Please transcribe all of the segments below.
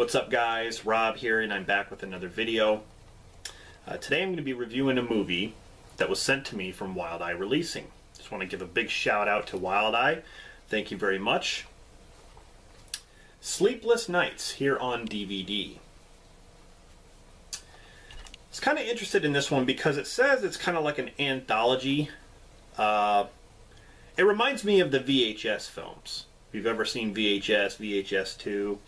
What's up, guys? Rob here, and I'm back with another video. Today I'm going to be reviewing a movie that was sent to me from Wild Eye Releasing. Just want to give a big shout out to Wild Eye. Thank you very much. Sleepless Nights here on DVD. I was kind of interested in this one because it says it's kind of like an anthology. It reminds me of the VHS films. If you've ever seen VHS, VHS 2.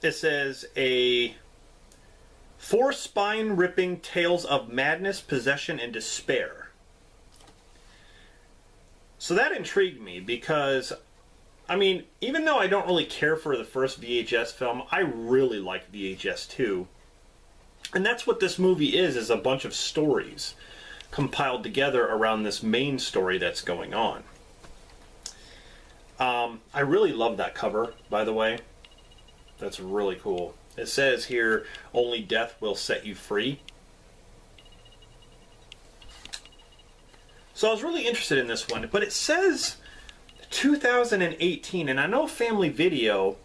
It says four spine-ripping tales of madness, possession, and despair. So that intrigued me because, I mean, even though I don't really care for the first VHS film, I really like VHS 2. And that's what this movie is a bunch of stories compiled together around this main story that's going on. I really love that cover, by the way. That's really cool. It says here, only death will set you free. So I was really interested in this one, but it says 2018, and I know Family Video,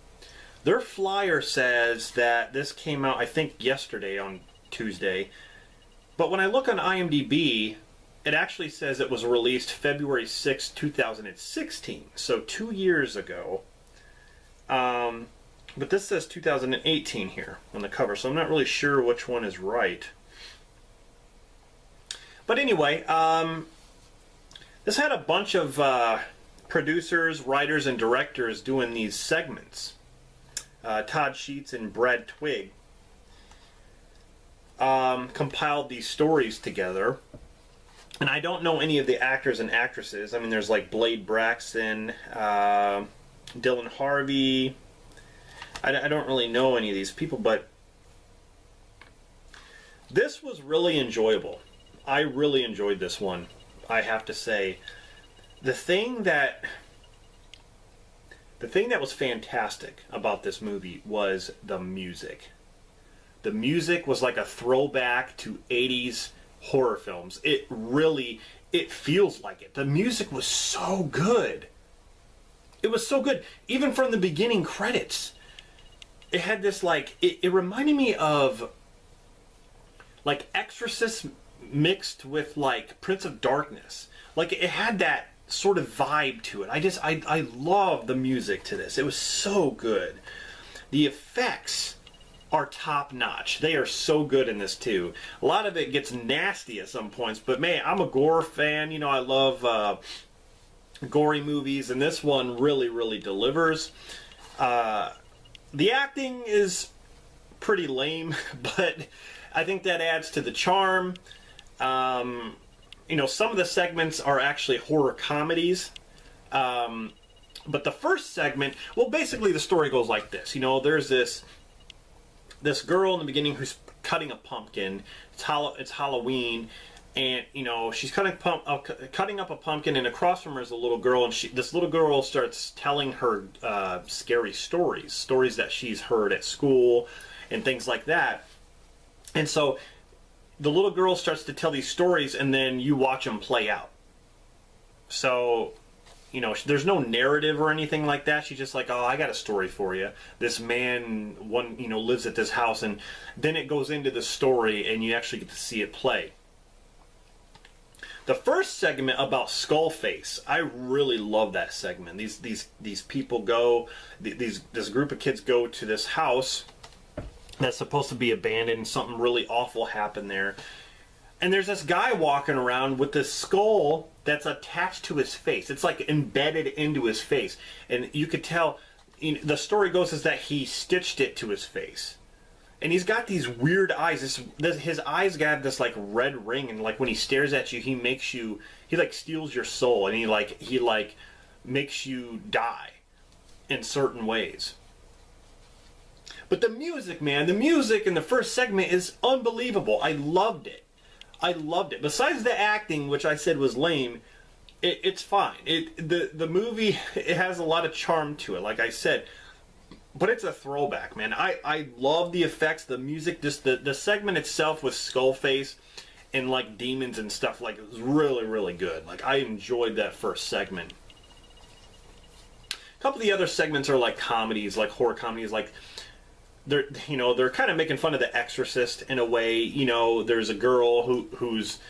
their flyer says that this came out, I think, yesterday on Tuesday. But when I look on IMDb, it actually says it was released February 6, 2016, so 2 years ago. But this says 2018 here on the cover, so I'm not really sure which one is right. But anyway, this had a bunch of producers, writers, and directors doing these segments. Todd Sheets and Brad Twigg compiled these stories together. And I don't know any of the actors and actresses. I mean, there's like Blade Braxton, Dylan Harvey. I don't really know any of these people, but this was really enjoyable. I really enjoyed this one, I have to say. The thing that was fantastic about this movie was the music. The music was like a throwback to 80s horror films. It feels like it. The music was so good. It was so good. Even from the beginning credits. It had this like, it reminded me of like Exorcist mixed with like Prince of Darkness. Like it had that sort of vibe to it. I love the music to this. It was so good. The effects are top notch. They are so good in this too. A lot of it gets nasty at some points, but man, I'm a gore fan. You know, I love gory movies, and this one really delivers. The acting is pretty lame, but I think that adds to the charm. You know, some of the segments are actually horror comedies. But the first segment, well, basically the story goes like this. You know, there's this girl in the beginning who's cutting a pumpkin. It's Halloween, and you know she's cutting up a pumpkin, and across from her is a little girl, and this little girl starts telling her scary stories that she's heard at school, and things like that. And so the little girl starts to tell these stories, and then you watch them play out. So, you know, there's no narrative or anything like that. She's just like, oh, I got a story for you. This man, lives at this house, and then it goes into the story, and you actually get to see it play. The first segment about Skullface, I really love that segment. These people go, this group of kids go to this house that's supposed to be abandoned, and something really awful happened there. And there's this guy walking around with this skull that's attached to his face. It's like embedded into his face. And you could tell, the story goes is that he stitched it to his face. And he's got these weird eyes. His eyes got this like red ring, and like when he stares at you, he like steals your soul, and he makes you die in certain ways. But the music, man, the music in the first segment is unbelievable. I loved it. Besides the acting, which I said was lame, it's fine. The movie, it has a lot of charm to it, like I said. But it's a throwback, man. I love the effects, the music, just the segment itself with Skullface and like demons and stuff. Like, it was really good. Like, I enjoyed that first segment. couple of the other segments are like comedies, like horror comedies, like they're kind of making fun of The Exorcist in a way. You know, there's a girl who's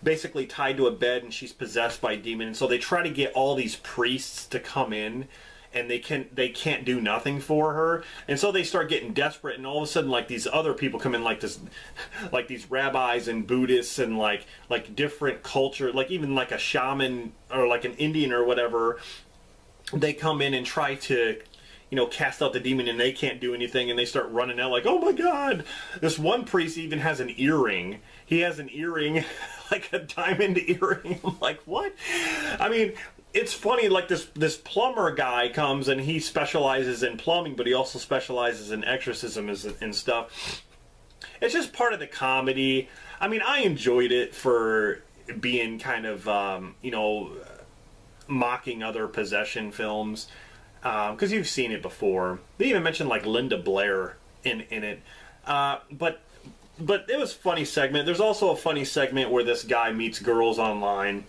basically tied to a bed and she's possessed by a demon, and so they try to get all these priests to come in, and they can't do nothing for her, and so they start getting desperate, and all of a sudden like these other people come in, like these rabbis and Buddhists and like different culture, like even like a shaman or like an Indian or whatever. They come in and try to, cast out the demon, and they can't do anything, and they start running out like, oh my god. This one priest even has an earring. He has an earring, like a diamond earring. I'm like, what? I mean, it's funny, like this plumber guy comes, and he specializes in plumbing, but he also specializes in exorcism and stuff. It's just part of the comedy. I mean, I enjoyed it for being kind of, mocking other possession films. Because you've seen it before. They even mentioned like Linda Blair in it. But it was a funny segment. There's also a funny segment where this guy meets girls online,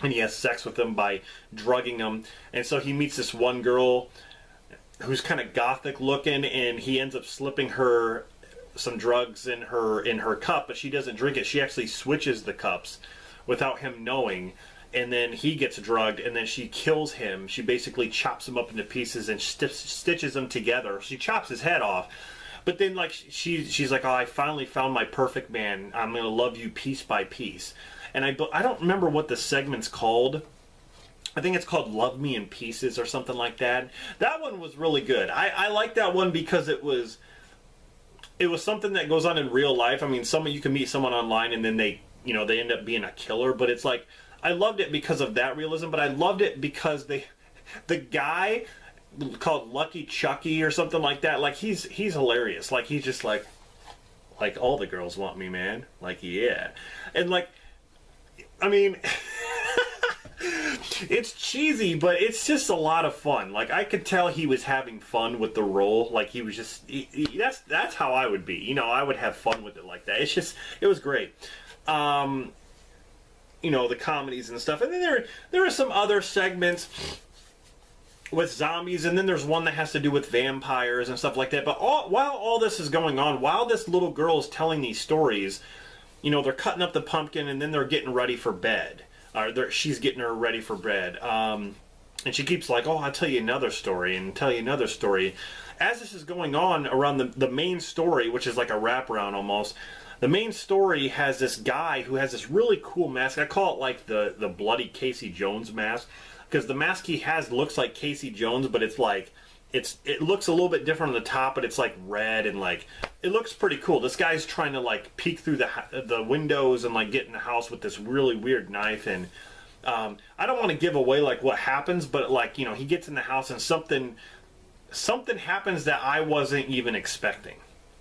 and he has sex with them by drugging them. And so he meets this one girl who's kind of gothic looking, and he ends up slipping her some drugs in her cup, but she doesn't drink it. She actually switches the cups without him knowing. And then he gets drugged, and then she kills him. She basically chops him up into pieces and stitches them together. She chops his head off. But then, like, she's like, oh, I finally found my perfect man. I'm going to love you piece by piece. And I don't remember what the segment's called. I think it's called Love Me in Pieces or something like that. That one was really good. I like that one because it was something that goes on in real life. I mean, you can meet someone online, and then they end up being a killer. But it's like, I loved it because of that realism, but I loved it because the guy called Lucky Chucky or something like that, like he's hilarious. Like he's just like all the girls want me, man. Like, yeah. And like, I mean, it's cheesy, but it's just a lot of fun. Like, I could tell he was having fun with the role. Like, he was just, that's how I would be. I would have fun with it like that. It was great. The comedies and stuff. And then there are some other segments with zombies, and then there's one that has to do with vampires and stuff like that. But while all this is going on, while this little girl is telling these stories, they're cutting up the pumpkin, and then they're getting ready for bed. She's getting her ready for bed. And she keeps like, oh, I'll tell you another story, and tell you another story. As this is going on around the main story, which is like a wraparound almost, the main story has this guy who has this really cool mask. I call it like the bloody Casey Jones mask, because the mask he has looks like Casey Jones, but it's like it looks a little bit different on the top, but it's like red, and like it looks pretty cool. This guy's trying to like peek through the windows and like get in the house with this really weird knife, and I don't want to give away like what happens, but like he gets in the house and something happens that I wasn't even expecting.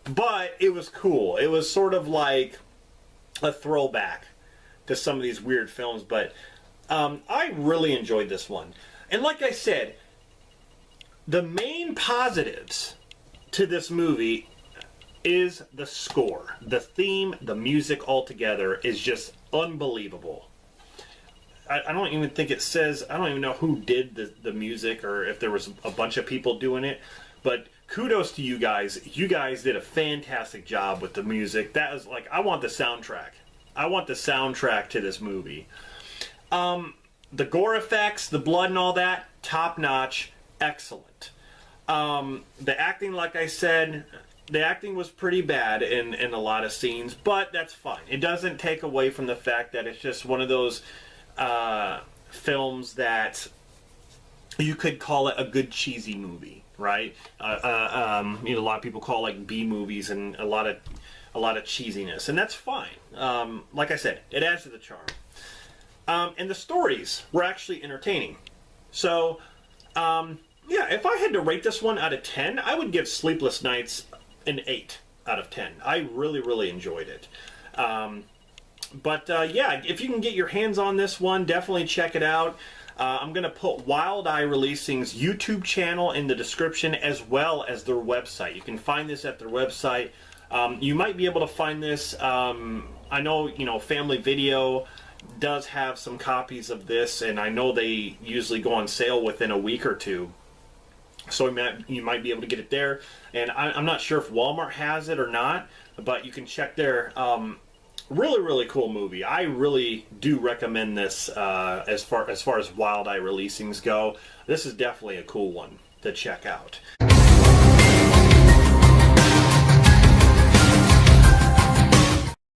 But it was cool. It was sort of like a throwback to some of these weird films. But I really enjoyed this one. And like I said, the main positives to this movie is the score. The theme, the music altogether is just unbelievable. I don't even think it says, I don't even know who did the music or if there was a bunch of people doing it. But kudos to you guys. You guys did a fantastic job with the music. That is like, I want the soundtrack. I want the soundtrack to this movie. The gore effects, the blood and all that, top notch, excellent. The acting, like I said, the acting was pretty bad in a lot of scenes, but that's fine. It doesn't take away from the fact that it's just one of those films that you could call it a good cheesy movie. Right, a lot of people call like B movies, and a lot of cheesiness, and that's fine. Like I said, it adds to the charm. And the stories were actually entertaining. So, yeah, if I had to rate this one out of 10, I would give Sleepless Nights an 8 out of 10. I really, really enjoyed it. But yeah, if you can get your hands on this one, definitely check it out. I'm going to put Wild Eye Releasing's YouTube channel in the description, as well as their website. You can find this at their website. You might be able to find this. I know, Family Video does have some copies of this, and I know they usually go on sale within a week or two. So you might be able to get it there. And I'm not sure if Walmart has it or not, but you can check there. Really, really cool movie. I really do recommend this as far as Wild Eye releasings go. This is definitely a cool one to check out.